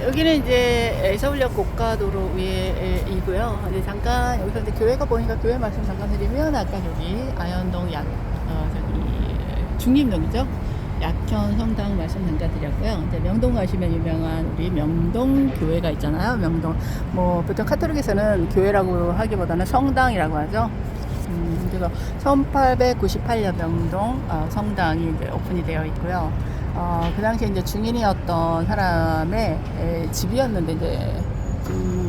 여기는 이제 서울역 고가도로 위에이고요. 이제 잠깐 여기서 이제 교회가 보니까 교회 말씀 잠깐 드리면 아까 저기 아현동 저기 중림동이죠. 약현 성당 말씀 잠깐 드렸고요. 이제 명동 가시면 유명한 우리 명동 교회가 있잖아요. 명동 뭐 보통 카톨릭에서는 교회라고 하기보다는 성당이라고 하죠. 그래서 1898년 명동 성당이 이제 오픈이 되어 있고요. 그 당시에 이제 중인이었던 사람의 집이었는데 이제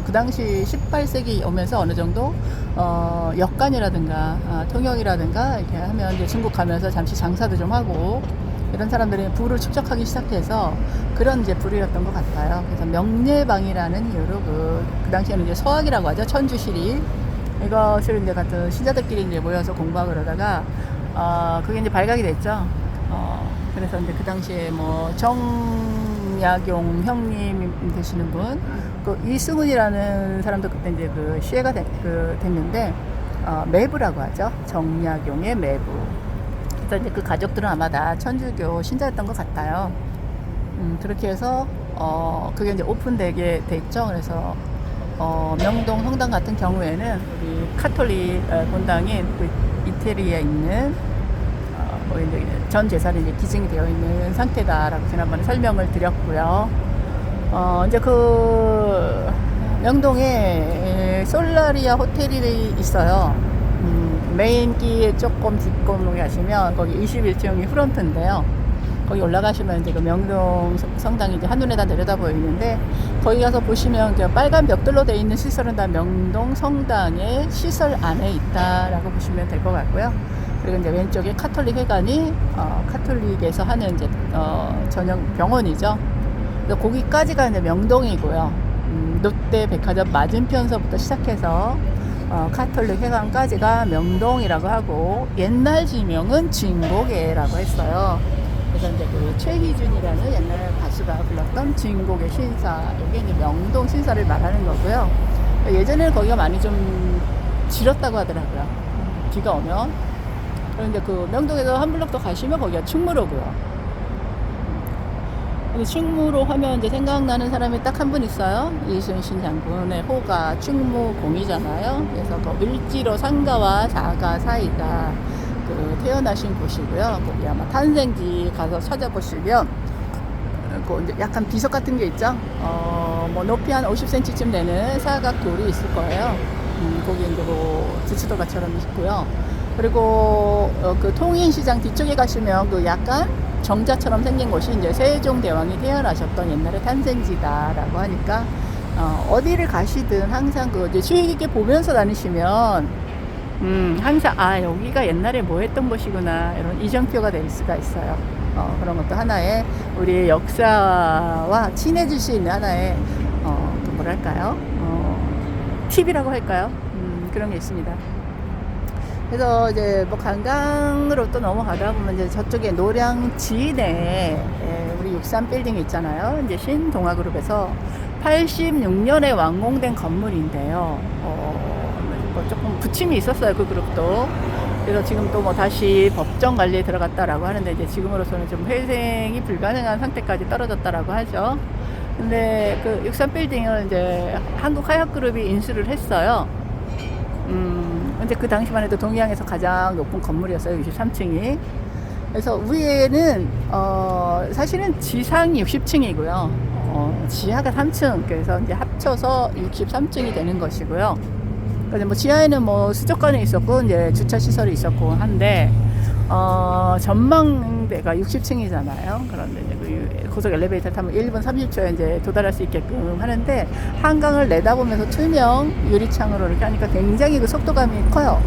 그 당시 18세기 오면서 어느 정도 역관이라든가 통역이라든가 이렇게 하면 이제 중국 가면서 잠시 장사도 좀 하고 이런 사람들이 부를 축적하기 시작해서 그런 이제 부류였던 것 같아요. 그래서 명례방이라는 이유로 그 당시에는 이제 서학이라고 하죠. 천주시리 이것을 이제 같은 신자들끼리 이제 모여서 공부하고 그러다가 그게 이제 발각이 됐죠. 그래서 이제 그 당시에 뭐 정약용 형님 되시는 분, 그 이승훈이라는 사람도 그때 이제 그 시해가 됐는데 매부라고 하죠. 정약용의 매부. 그래서 이제 그 가족들은 아마 다 천주교 신자였던 것 같아요. 그렇게 해서 그게 이제 오픈되게 됐죠. 그래서 명동 성당 같은 경우에는 우리 카톨릭 본당인 그 이태리에 있는 이제 전 재산이 이제 기증이 되어 있는 상태다라고 지난번에 설명을 드렸고요. 이제 그 명동에 솔라리아 호텔이 있어요. 메인길에 조금 뒷골목에 가시면 거기 21층이 프런트인데요. 거기 올라가시면 이제 그 명동 성당이 이제 한눈에 다 내려다 보이는데 거기 가서 보시면 그 빨간 벽돌로 되어 있는 시설은 다 명동 성당의 시설 안에 있다라고 보시면 될 것 같고요. 그리고 이제 왼쪽에 카톨릭 회관이 카톨릭에서 하는 이제 전용 병원이죠. 그래서 거기까지가 이제 명동이고요. 롯데 백화점 맞은편서부터 시작해서 카톨릭 회관까지가 명동이라고 하고 옛날 지명은 진곡에라고 했어요. 그래서 이제 그 최희준이라는 옛날 가수가 불렀던 진곡의 신사, 이게 이제 명동 신사를 말하는 거고요. 예전에는 거기가 많이 좀 질었다고 하더라고요. 비가 오면. 그런데 그 명동에서 한 블록 더 가시면 거기가 충무로고요. 충무로 하면 이제 생각나는 사람이 딱 한 분 있어요. 이순신 장군의 호가 충무공이잖아요. 그래서 그 을지로 상가와 사가 사이가 그 태어나신 곳이고요. 거기 아마 탄생지 가서 찾아보시면 그 이제 약간 비석 같은 게 있죠. 뭐 높이 한 50cm쯤 되는 사각 돌이 있을 거예요. 거기 이제 뭐 지치도가처럼 있고요. 그리고 그 통인시장 뒤쪽에 가시면 그 약간 정자처럼 생긴 곳이 이제 세종대왕이 태어나셨던 옛날의 탄생지다라고 하니까 어디를 가시든 항상 그 이제 주의 깊게 보면서 다니시면 항상 여기가 옛날에 뭐 했던 곳이구나 이런 이정표가 될 수가 있어요. 그런 것도 하나의 우리의 역사와 친해질 수 있는 하나의 그 뭐랄까요? 팁이라고 할까요? 그런 게 있습니다. 그래서 이제 뭐 관광으로 또 넘어가다 보면 이제 저쪽에 노량진에 우리 63 빌딩이 있잖아요. 이제 신동아그룹에서 86년에 완공된 건물인데요. 뭐 조금 부침이 있었어요, 그 그룹도. 그래서 지금 또 뭐 다시 법정 관리에 들어갔다라고 하는데 이제 지금으로서는 좀 회생이 불가능한 상태까지 떨어졌다라고 하죠. 근데 그 63 빌딩을 이제 한국하약그룹이 인수를 했어요. 근데 그 당시만 해도 동해안에서 가장 높은 건물이었어요. 63층이. 그래서 위에는 사실은 지상이 60층이고요. 지하가 3층. 그래서 이제 합쳐서 63층이 되는 것이고요. 그래서 뭐 지하에는 뭐 수족관이 있었고 이제 주차 시설이 있었고 한데 전망대가 60층이잖아요. 그런데 이제 그 고속 엘리베이터 타면 1분 30초에 이제 도달할 수 있게끔 하는데 한강을 내다보면서 투명 유리창으로 이렇게 하니까 굉장히 그 속도감이 커요.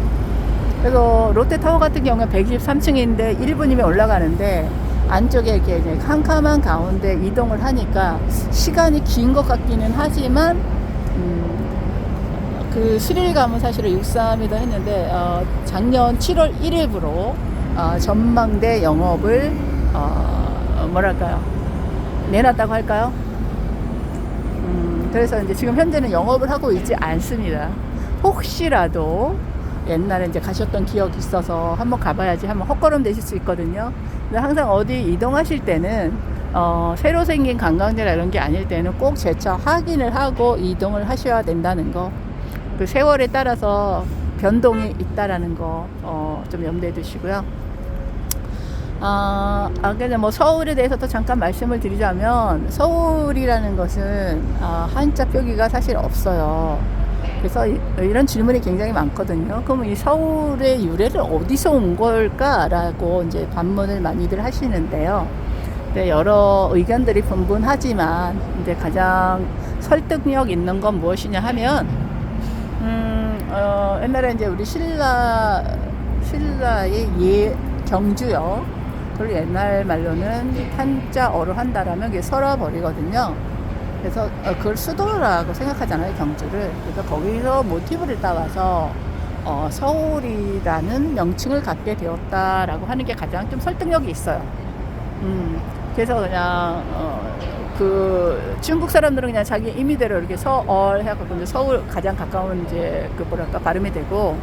그래서 롯데타워 같은 경우는 123층인데 1분이면 올라가는데 안쪽에 이렇게 이제 캄캄한 가운데 이동을 하니까 시간이 긴 것 같기는 하지만 그 스릴감은 사실은 63이다 했는데 작년 7월 1일부로 전망대 영업을 뭐랄까요 내놨다고 할까요? 그래서 이제 지금 현재는 영업을 하고 있지 않습니다. 혹시라도 옛날에 이제 가셨던 기억이 있어서 한번 가봐야지 한번 헛걸음 되실 수 있거든요. 근데 항상 어디 이동하실 때는 새로 생긴 관광지나 이런 게 아닐 때는 꼭 재차 확인을 하고 이동을 하셔야 된다는 거. 그 세월에 따라서 변동이 있다라는 거, 좀 염두에 두시고요. 그래서 뭐 서울에 대해서 또 잠깐 말씀을 드리자면, 서울이라는 것은, 한자 표기가 사실 없어요. 그래서 이런 질문이 굉장히 많거든요. 그러면 이 서울의 유래를 어디서 온 걸까라고 이제 반문을 많이들 하시는데요. 네, 여러 의견들이 분분하지만 이제 가장 설득력 있는 건 무엇이냐 하면, 옛날에 이제 우리 신라의 경주요. 그걸 옛날 말로는 한자어로 한다라면 그게 설화버리거든요. 그래서 그걸 수도라고 생각하잖아요, 경주를. 그래서 거기서 모티브를 따와서 서울이라는 명칭을 갖게 되었다라고 하는 게 가장 좀 설득력이 있어요. 그래서 그냥 그 중국 사람들은 그냥 자기 임의대로 이렇게 서얼 해갖고 이제 서울 가장 가까운 이제 그 뭐랄까 발음이 되고,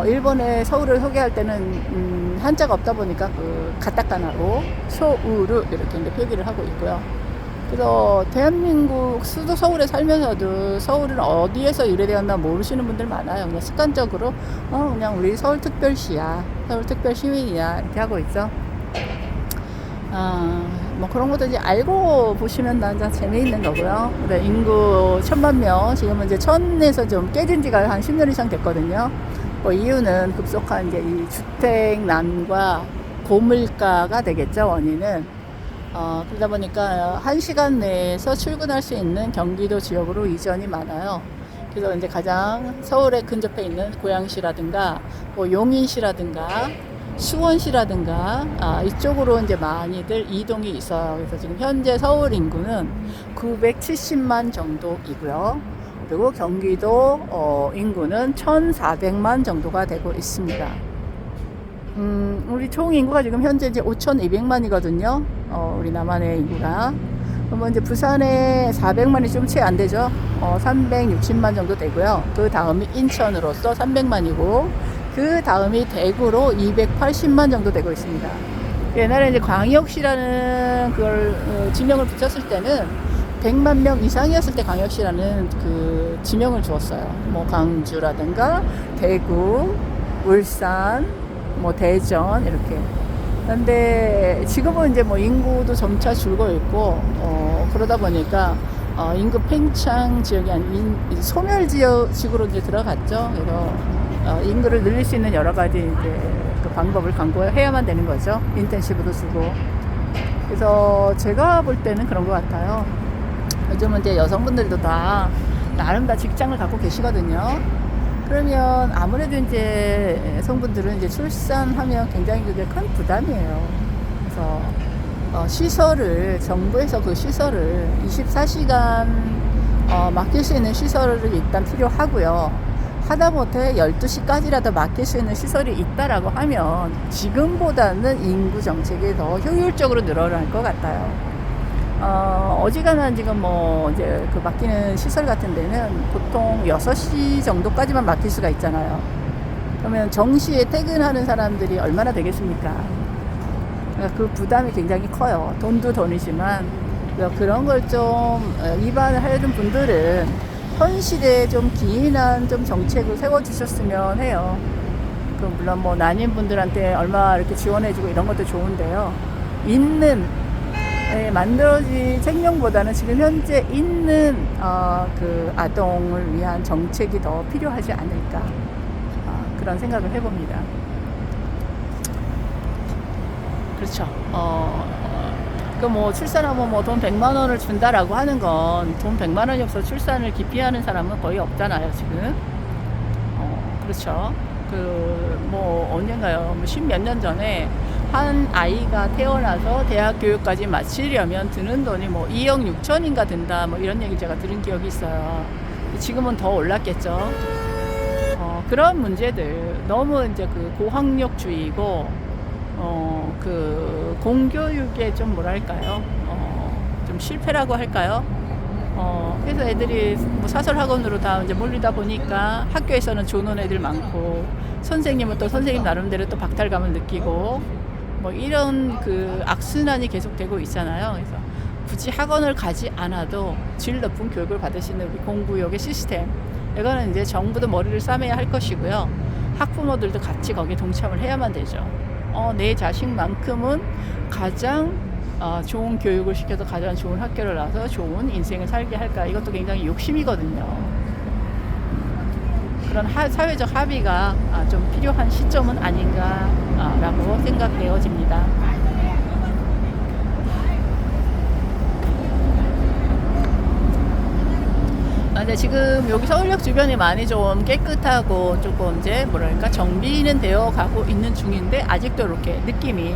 일본의 서울을 소개할 때는 한자가 없다 보니까 그 가타카나로 소우르 이렇게 이제 표기를 하고 있고요. 그래서 대한민국 수도 서울에 살면서도 서울은 어디에서 유래되었나 모르시는 분들 많아요. 그냥 습관적으로 그냥 우리 서울특별시야, 서울특별시민이야 이렇게 하고 있죠. 뭐 그런 것도 이제 알고 보시면 난 재미있는 거고요. 근데 인구 1000만 명, 지금은 이제 1000에서 좀 깨진 지가 한 10년 이상 됐거든요. 뭐 이유는 급속한 이제 이 주택난과 고물가가 되겠죠, 원인은. 그러다 보니까 1시간 내에서 출근할 수 있는 경기도 지역으로 이전이 많아요. 그래서 이제 가장 서울에 근접해 있는 고양시라든가, 뭐 용인시라든가, 수원시라든가, 이쪽으로 이제 많이들 이동이 있어요. 그래서 지금 현재 서울 인구는 970만 정도이고요. 그리고 경기도 인구는 1400만 정도가 되고 있습니다. 우리 총 인구가 지금 현재 이제 5200만이거든요. 우리 남한의 인구가. 그러면 이제 부산에 400만이 좀 채 안 되죠. 360만 정도 되고요. 그 다음이 인천으로서 300만이고, 그 다음이 대구로 280만 정도 되고 있습니다. 옛날에 이제 광역시라는 그걸 지명을 붙였을 때는 100만 명 이상이었을 때 광역시라는 그 지명을 주었어요. 뭐 광주라든가 대구, 울산, 뭐 대전 이렇게. 근데 지금은 이제 뭐 인구도 점차 줄고 있고, 그러다 보니까 인구 팽창 지역이 아닌 소멸 지역으로 이제 들어갔죠. 그래서 인구를 늘릴 수 있는 여러 가지 이제 그 방법을 강구해야만 되는 거죠. 인텐시브도 주고. 그래서 제가 볼 때는 그런 것 같아요. 요즘은 이제 여성분들도 다 나름 다 직장을 갖고 계시거든요. 그러면 아무래도 이제 여성분들은 이제 출산하면 굉장히 그게 큰 부담이에요. 그래서 시설을, 정부에서 그 시설을 24시간 맡길 수 있는 시설을 일단 필요하고요. 하다못해 12시까지라도 맡길 수 있는 시설이 있다라고 하면 지금보다는 인구 정책이 더 효율적으로 늘어날 것 같아요. 어지간한 지금 뭐 이제 그 맡기는 시설 같은 데는 보통 6시 정도까지만 맡길 수가 있잖아요. 그러면 정시에 퇴근하는 사람들이 얼마나 되겠습니까? 그러니까 그 부담이 굉장히 커요. 돈도 돈이지만, 그런 걸 좀 위반을 하려는 분들은 현실에 좀 기인한 좀 정책을 세워주셨으면 해요. 그 물론 뭐 난임분들한테 얼마 이렇게 지원해주고 이런 것도 좋은데요. 만들어진 생명보다는 지금 현재 있는 그 아동을 위한 정책이 더 필요하지 않을까, 그런 생각을 해봅니다. 그렇죠. 그 뭐 출산하면 뭐 돈 100만 원을 준다라고 하는 건 돈 100만 원이 없어 출산을 기피하는 사람은 거의 없잖아요, 지금. 그렇죠. 그 뭐 언젠가요? 뭐 10몇 년 전에 한 아이가 태어나서 대학 교육까지 마치려면 드는 돈이 뭐 2억 6천인가 든다, 뭐 이런 얘기 제가 들은 기억이 있어요. 지금은 더 올랐겠죠. 그런 문제들 너무 이제 그 고학력주의고, 그 공교육에 좀 뭐랄까요, 좀 실패라고 할까요? 그래서 애들이 뭐 사설학원으로 다 이제 몰리다 보니까 학교에서는 조는 애들 많고, 선생님은 또 선생님 나름대로 또 박탈감을 느끼고, 뭐 이런 그 악순환이 계속되고 있잖아요. 그래서 굳이 학원을 가지 않아도 질 높은 교육을 받을 수 있는 우리 공부욕의 시스템, 이거는 이제 정부도 머리를 싸매야 할 것이고요. 학부모들도 같이 거기에 동참을 해야만 되죠. 내 자식만큼은 가장 좋은 교육을 시켜서 가장 좋은 학교를 나와서 좋은 인생을 살게 할까, 이것도 굉장히 욕심이거든요. 그런 사회적 합의가 좀 필요한 시점은 아닌가라고 생각되어집니다. 근데 지금 여기 서울역 주변이 많이 좀 깨끗하고 조금 이제 뭐랄까 정비는 되어 가고 있는 중인데, 아직도 이렇게 느낌이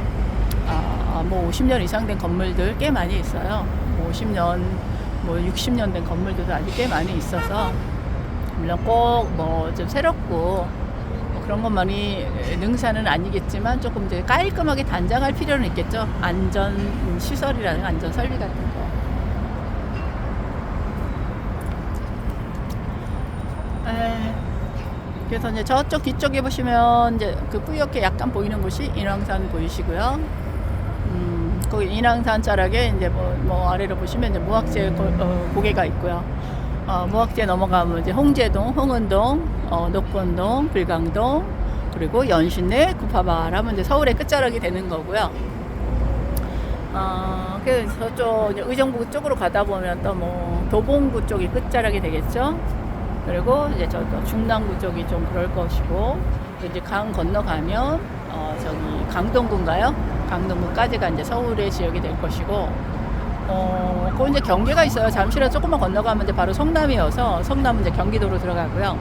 뭐 50년 이상 된 건물들 꽤 많이 있어요. 50년, 뭐 60년 된 건물들도 아직 꽤 많이 있어서, 물론 꼭 뭐 좀 새롭고 뭐 그런 것만이 능사는 아니겠지만 조금 이제 깔끔하게 단장할 필요는 있겠죠. 안전 시설이라는 안전 설비 같은 거. 그래서 이제 저쪽 뒤쪽에 보시면 이제 그 뿌옇게 약간 보이는 곳이 인왕산 보이시고요. 거기 인왕산 자락에 이제 뭐 아래로 보시면 이제 무학재 고개가 있고요. 무학재 넘어가면 이제 홍제동, 홍은동, 녹권동, 불강동, 그리고 연신내, 구파발 하면 이제 서울의 끝자락이 되는 거고요. 그래서 저쪽 이제 의정부 쪽으로 가다 보면 또 뭐 도봉구 쪽이 끝자락이 되겠죠. 그리고 이제 저 중랑구 쪽이 좀 그럴 것이고, 이제 강 건너가면 저기 강동구인가요? 강동구까지가 이제 서울의 지역이 될 것이고, 그 이제 경계가 있어요. 잠시라도 조금만 건너가면 이제 바로 성남이어서 성남은 이제 경기도로 들어가고요.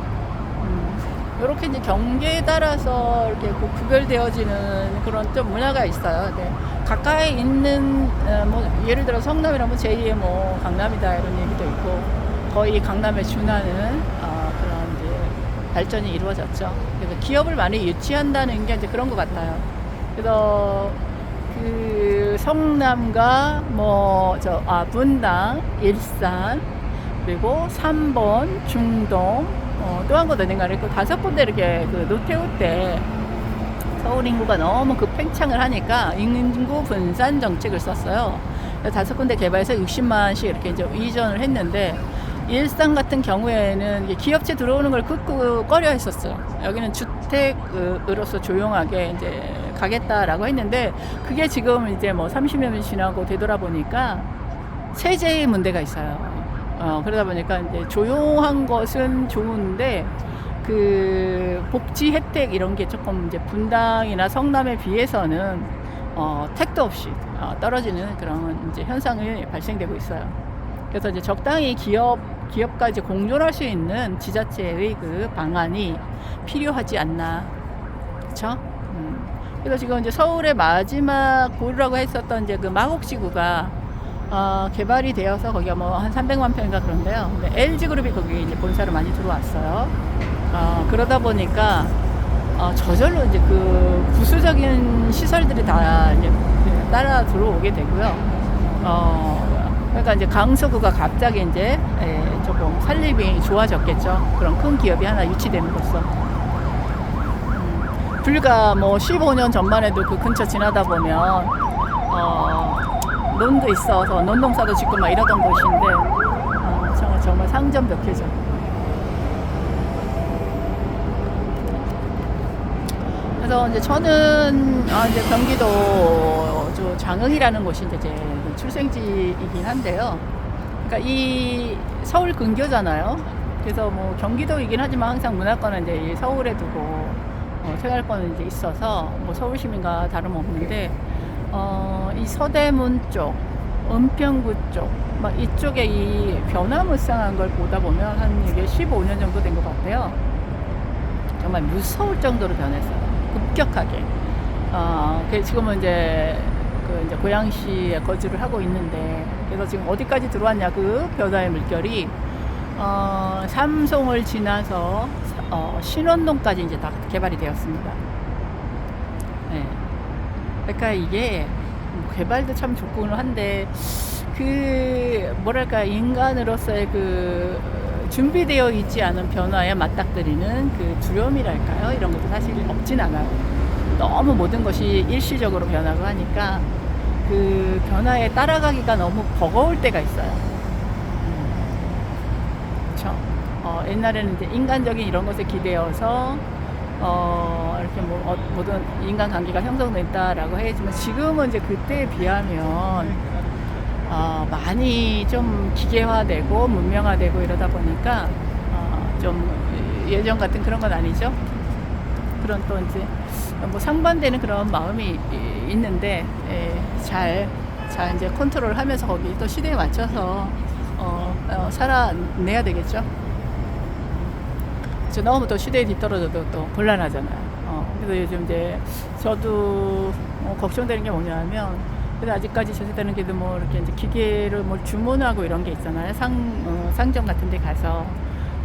이렇게 이제 경계에 따라서 이렇게 구별되어지는 그런 좀 문화가 있어요. 네. 가까이 있는 뭐 예를 들어 성남이라면 제2의 뭐 강남이다 이런 얘기도 있고, 거의 강남에 준하는 그런 이제 발전이 이루어졌죠. 그래서 기업을 많이 유치한다는 게 이제 그런 것 같아요. 그래서 그 성남과 뭐 분당, 일산, 그리고 3번, 중동, 또 한 곳 어딘가 있고 5군데 이렇게 그 노태우 때 서울 인구가 너무 팽창을 하니까 인구 분산 정책을 썼어요. 5군데 개발해서 60만씩 이렇게 이제 이전을 했는데, 일산 같은 경우에는 기업체 들어오는 걸 꺼려 했었어요. 여기는 주택으로서 조용하게 이제 가겠다라고 했는데, 그게 지금 이제 뭐 30년이 지나고 되돌아보니까 세제의 문제가 있어요. 그러다 보니까 이제 조용한 것은 좋은데, 그 복지 혜택 이런 게 조금 이제 분당이나 성남에 비해서는 택도 없이 떨어지는 그런 이제 현상이 발생되고 있어요. 그래서 이제 적당히 기업까지 공존할 수 있는 지자체의 그 방안이 필요하지 않나, 그렇죠? 그래서 지금 이제 서울의 마지막 보류라고 했었던 이제 그 마곡지구가 개발이 되어서 거기가 뭐 한 300만 평인가 그런데요. 근데 LG그룹이 거기 이제 본사를 많이 들어왔어요. 그러다 보니까 저절로 이제 그 부수적인 시설들이 다 이제 따라 들어오게 되고요. 그러니까 이제 강서구가 갑자기 이제 조금 살림이 좋아졌겠죠. 그런 큰 기업이 하나 유치됨으로써. 불과 뭐 15년 전만 해도 그 근처 지나다 보면 논도 있어서 논농사도 짓고 막 이러던 곳인데, 정말 상점벽해져. 그래서 이제 저는 이제 경기도 장흥이라는 곳이 이제 제 출생지이긴 한데요. 그러니까 이 서울 근교잖아요. 그래서 뭐 경기도이긴 하지만 항상 문화권은 이제 이 서울에 두고 생활권은 이제 있어서 뭐 서울 시민과 다름없는데, 이 서대문 쪽, 은평구 쪽, 막 이쪽에 이 변화무쌍한 걸 보다 보면 한 이게 15년 정도 된 것 같아요. 정말 무서울 정도로 변했어요. 급격하게. 지금은 이제 이제 고양시에 거주를 하고 있는데, 그래서 지금 어디까지 들어왔냐, 그 변화의 물결이 삼송을 지나서 신원동까지 이제 다 개발이 되었습니다. 네. 그러니까 이게 개발도 참 좋고는 한데, 그 뭐랄까 인간으로서의 그 준비되어 있지 않은 변화에 맞닥뜨리는 그 두려움이랄까요, 이런 것도 사실 없진 않아요. 너무 모든 것이 일시적으로 변하고 하니까 그 변화에 따라가기가 너무 버거울 때가 있어요. 그렇죠. 옛날에는 이제 인간적인 이런 것에 기대어서 이렇게 모든 인간관계가 형성됐다라고 했지만 지금은 이제 그때에 비하면 많이 좀 기계화되고 문명화되고 이러다 보니까 좀 예전 같은 그런 건 아니죠. 그런 또 이제 상반되는 그런 마음이 있는데 잘 이제 컨트롤하면서 거기 또 시대에 맞춰서 살아내야 되겠죠. 너무 또 시대에 뒤떨어져도 또 곤란하잖아요. 그래서 요즘 이제 저도 걱정되는 게 뭐냐면, 그래서 아직까지 제 세대는 그래도 이렇게 이제 기계를 주문하고 이런 게 있잖아요. 상점 같은 데 가서.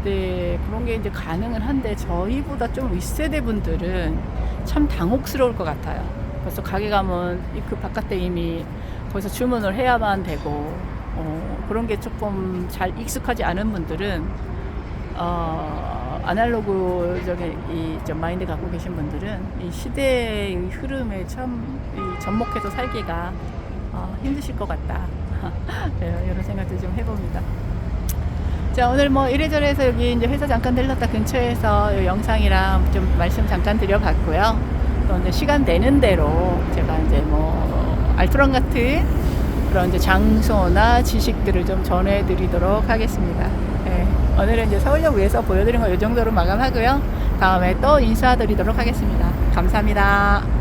네, 그런 게 이제 가능은 한데, 저희보다 좀 윗세대 분들은 참 당혹스러울 것 같아요. 그래서 가게 가면 그 바깥에 이미 거기서 주문을 해야만 되고, 그런 게 조금 잘 익숙하지 않은 분들은, 아날로그적인 좀 마인드 갖고 계신 분들은 이 시대의 흐름에 참 접목해서 살기가 힘드실 것 같다. 네, 이런 생각도 좀 해봅니다. 자, 오늘 이래저래 해서 여기 이제 회사 잠깐 들렀다 근처에서 영상이랑 좀 말씀 잠깐 드려봤고요. 또 이제 시간 되는 대로 제가 이제 알토란 같은 그런 이제 장소나 지식들을 좀 전해드리도록 하겠습니다. 네, 오늘은 이제 서울역에서 보여드린 거 이 정도로 마감하고요. 다음에 또 인사드리도록 하겠습니다. 감사합니다.